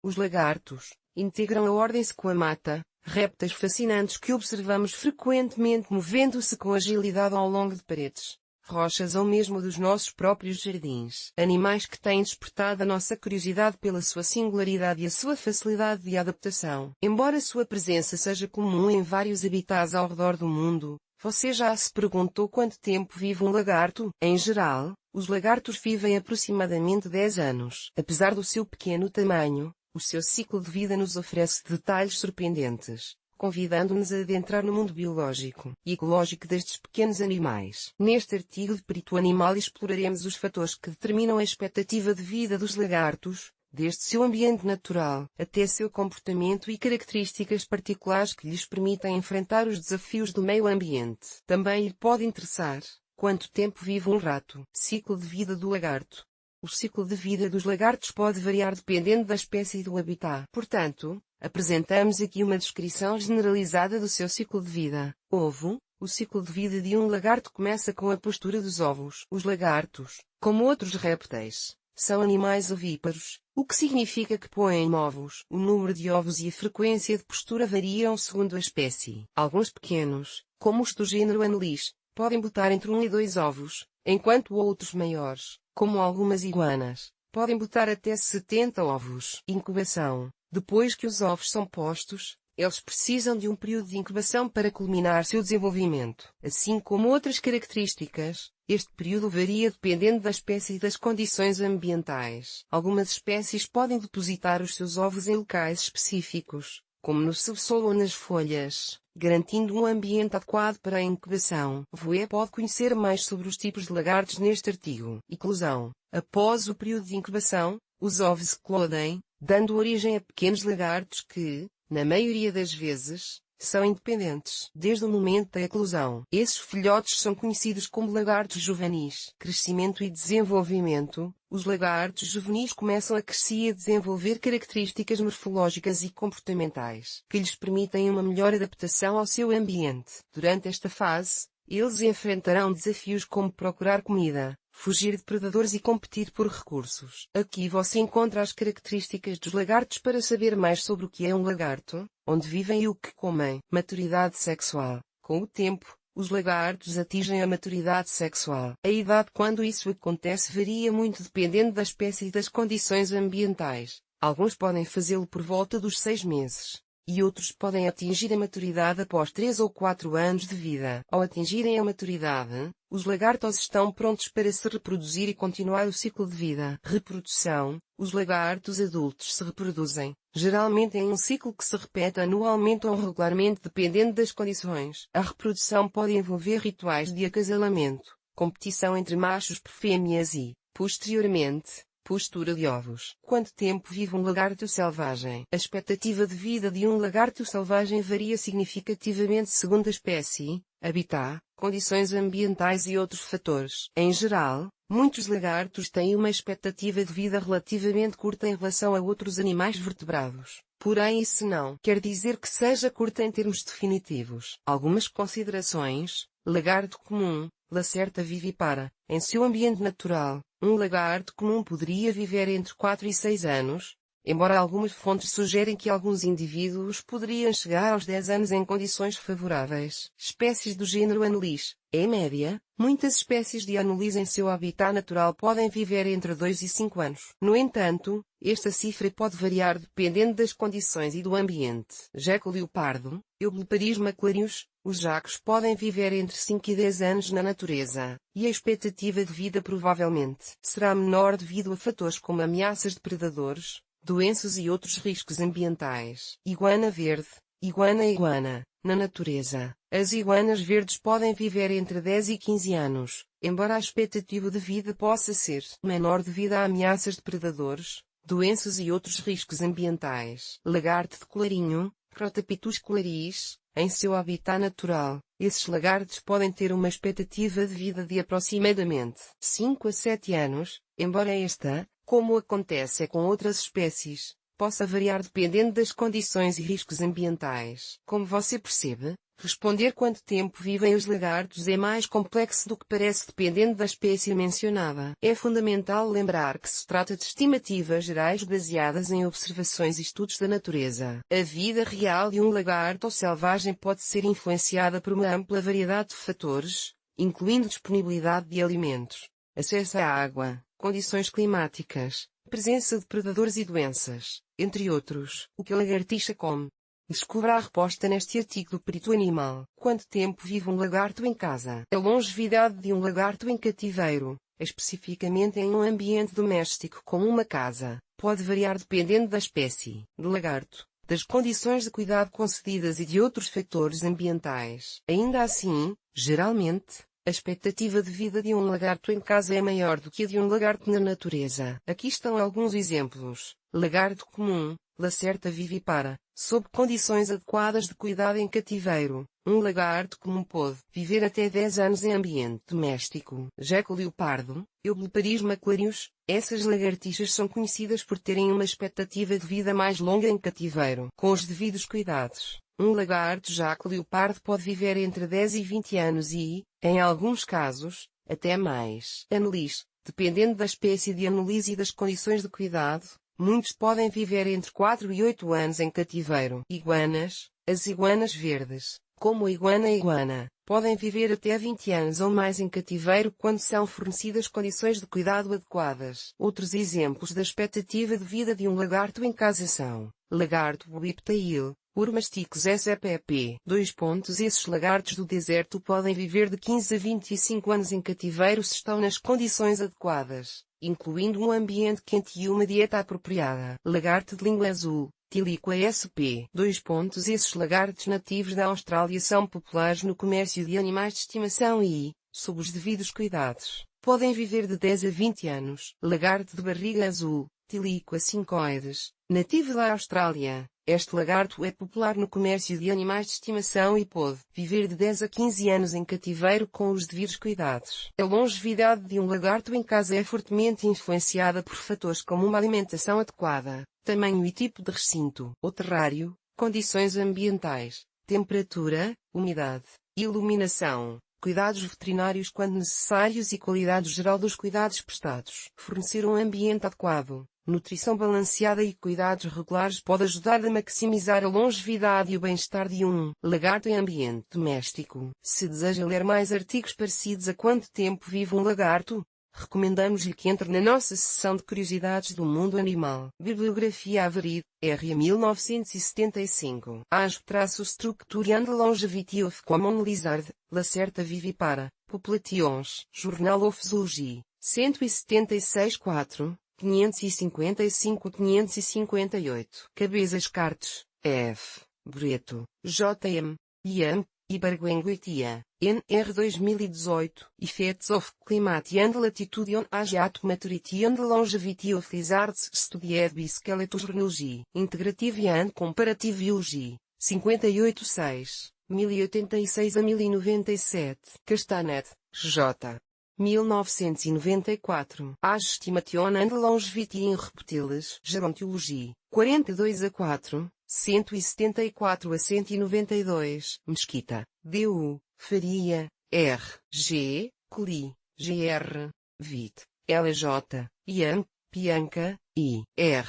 Os lagartos integram a ordem Squamata, répteis fascinantes que observamos frequentemente movendo-se com agilidade ao longo de paredes, rochas ou mesmo dos nossos próprios jardins. Animais que têm despertado a nossa curiosidade pela sua singularidade e a sua facilidade de adaptação. Embora sua presença seja comum em vários habitats ao redor do mundo, você já se perguntou quanto tempo vive um lagarto? Em geral, os lagartos vivem aproximadamente 10 anos. Apesar do seu pequeno tamanho, o seu ciclo de vida nos oferece detalhes surpreendentes, convidando-nos a adentrar no mundo biológico e ecológico destes pequenos animais. Neste artigo de Perito Animal exploraremos os fatores que determinam a expectativa de vida dos lagartos, desde seu ambiente natural, até seu comportamento e características particulares que lhes permitem enfrentar os desafios do meio ambiente. Também lhe pode interessar quanto tempo vive um rato. Ciclo de vida do lagarto. O ciclo de vida dos lagartos pode variar dependendo da espécie e do habitat. Portanto, apresentamos aqui uma descrição generalizada do seu ciclo de vida. Ovo. O ciclo de vida de um lagarto começa com a postura dos ovos. Os lagartos, como outros répteis, são animais ovíparos, o que significa que põem ovos. O número de ovos e a frequência de postura variam segundo a espécie. Alguns pequenos, como os do gênero Anolis, podem botar entre 1 e 2 ovos, enquanto outros maiores, como algumas iguanas, podem botar até 70 ovos. Incubação. Depois que os ovos são postos, eles precisam de um período de incubação para culminar seu desenvolvimento. Assim como outras características, este período varia dependendo da espécie e das condições ambientais. Algumas espécies podem depositar os seus ovos em locais específicos, como no subsolo ou nas folhas, garantindo um ambiente adequado para a incubação. Você pode conhecer mais sobre os tipos de lagartos neste artigo. Eclosão. Após o período de incubação, os ovos eclodem, dando origem a pequenos lagartos que, na maioria das vezes, são independentes. Desde o momento da eclosão, esses filhotes são conhecidos como lagartos juvenis. Crescimento e desenvolvimento. Os lagartos juvenis começam a crescer e a desenvolver características morfológicas e comportamentais que lhes permitem uma melhor adaptação ao seu ambiente. Durante esta fase, eles enfrentarão desafios como procurar comida, fugir de predadores e competir por recursos. Aqui você encontra as características dos lagartos para saber mais sobre o que é um lagarto, onde vivem e o que comem. Maturidade sexual. Com o tempo, os lagartos atingem a maturidade sexual. A idade quando isso acontece varia muito dependendo da espécie e das condições ambientais. Alguns podem fazê-lo por volta dos 6 meses, e outros podem atingir a maturidade após 3 ou 4 anos de vida. Ao atingirem a maturidade, os lagartos estão prontos para se reproduzir e continuar o ciclo de vida. Reprodução. Os lagartos adultos se reproduzem, geralmente em um ciclo que se repete anualmente ou regularmente dependendo das condições. A reprodução pode envolver rituais de acasalamento, competição entre machos por fêmeas e, posteriormente, postura de ovos. Quanto tempo vive um lagarto selvagem? A expectativa de vida de um lagarto selvagem varia significativamente segundo a espécie, habitat, condições ambientais e outros fatores. Em geral, muitos lagartos têm uma expectativa de vida relativamente curta em relação a outros animais vertebrados. Porém, isso não quer dizer que seja curta em termos definitivos. Algumas considerações. Lagarto comum. Lacerta vivipara. Em seu ambiente natural, um lagarto comum poderia viver entre 4 e 6 anos, embora algumas fontes sugerem que alguns indivíduos poderiam chegar aos 10 anos em condições favoráveis. Espécies do gênero Anolis. Em média, muitas espécies de Anolis em seu habitat natural podem viver entre 2 e 5 anos. No entanto, esta cifra pode variar dependendo das condições e do ambiente. Geco leopardo. Eubleparis maclarius. Os jacos podem viver entre 5 e 10 anos na natureza, e a expectativa de vida provavelmente será menor devido a fatores como ameaças de predadores, doenças e outros riscos ambientais. Iguana verde. Iguana. Na natureza, as iguanas verdes podem viver entre 10 e 15 anos, embora a expectativa de vida possa ser menor devido a ameaças de predadores, doenças e outros riscos ambientais. Lagarto de colarinho. Crotapitus colaris. Em seu habitat natural, esses lagartos podem ter uma expectativa de vida de aproximadamente 5 a 7 anos, embora esta, como acontece com outras espécies, possa variar dependendo das condições e riscos ambientais. Como você percebe, Responder quanto tempo vivem os lagartos é mais complexo do que parece dependendo da espécie mencionada. É fundamental lembrar que se trata de estimativas gerais baseadas em observações e estudos da natureza. A vida real de um lagarto selvagem pode ser influenciada por uma ampla variedade de fatores, incluindo disponibilidade de alimentos, acesso à água, condições climáticas, presença de predadores e doenças, entre outros. O que a lagartixa come? Descubra a resposta neste artigo do Perito Animal. Quanto tempo vive um lagarto em casa? A longevidade de um lagarto em cativeiro, especificamente em um ambiente doméstico como uma casa, pode variar dependendo da espécie de lagarto, das condições de cuidado concedidas e de outros fatores ambientais. Ainda assim, geralmente, a expectativa de vida de um lagarto em casa é maior do que a de um lagarto na natureza. Aqui estão alguns exemplos. Lagarto comum, Lacerta vivipara, sob condições adequadas de cuidado em cativeiro. Um lagarto comum pode viver até 10 anos em ambiente doméstico. Geco leopardo, Eubleparisma clarius. Essas lagartixas são conhecidas por terem uma expectativa de vida mais longa em cativeiro. Com os devidos cuidados, um lagarto jaco leopardo pode viver entre 10 e 20 anos e, em alguns casos, até mais. Anelis, dependendo da espécie de Anelis e das condições de cuidado, muitos podem viver entre 4 e 8 anos em cativeiro. Iguanas, as iguanas verdes, como a iguana, podem viver até 20 anos ou mais em cativeiro quando são fornecidas condições de cuidado adequadas. Outros exemplos da expectativa de vida de um lagarto em casa são: lagarto whiptail, Urmasticus spp. Esses lagartos do deserto podem viver de 15 a 25 anos em cativeiro se estão nas condições adequadas, incluindo um ambiente quente e uma dieta apropriada. Lagarto de língua azul, Tiliqua sp. Esses lagartos nativos da Austrália são populares no comércio de animais de estimação e, sob os devidos cuidados, podem viver de 10 a 20 anos. Lagarto de barriga azul, Tiliqua cincoides, nativo da Austrália. Este lagarto é popular no comércio de animais de estimação e pode viver de 10 a 15 anos em cativeiro com os devidos cuidados. A longevidade de um lagarto em casa é fortemente influenciada por fatores como uma alimentação adequada, tamanho e tipo de recinto ou terrário, condições ambientais, temperatura, umidade, iluminação, cuidados veterinários quando necessários e qualidade geral dos cuidados prestados. Fornecer um ambiente adequado, nutrição balanceada e cuidados regulares pode ajudar a maximizar a longevidade e o bem-estar de um lagarto em ambiente doméstico. Se deseja ler mais artigos parecidos a quanto tempo vive um lagarto, recomendamos-lhe que entre na nossa seção de curiosidades do mundo animal. Bibliografia Averid, R. 1975. Asp-Structure and Longevity of Common Lizard, Lacerta vivipara, Populations, Journal of Zoology, 176-4. 555-558. Cabezas Cartes, F. Breto, J.M. Ian, Ibargüengoitia, N.R. 2018. Effects of Climate and Latitude on Asiatic Maturity and Longevity of Lizards Studied by Skeletozoology, Integrative and Comparative Biology, 58-6, 1086 a 1097. Castanet, J. 1994. Age Estimation and Longevity in Reptiles, Gerontology, 42-4, 174 a 192. Mesquita, D.U., Faria, R. G. Cli, Gr. Vit, L.J., Ian, Pianca, I. R.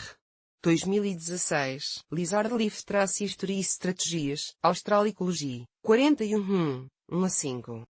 2016. Lizard Life Trace History e Strategias, Australicology, 41-1, 1 a 5.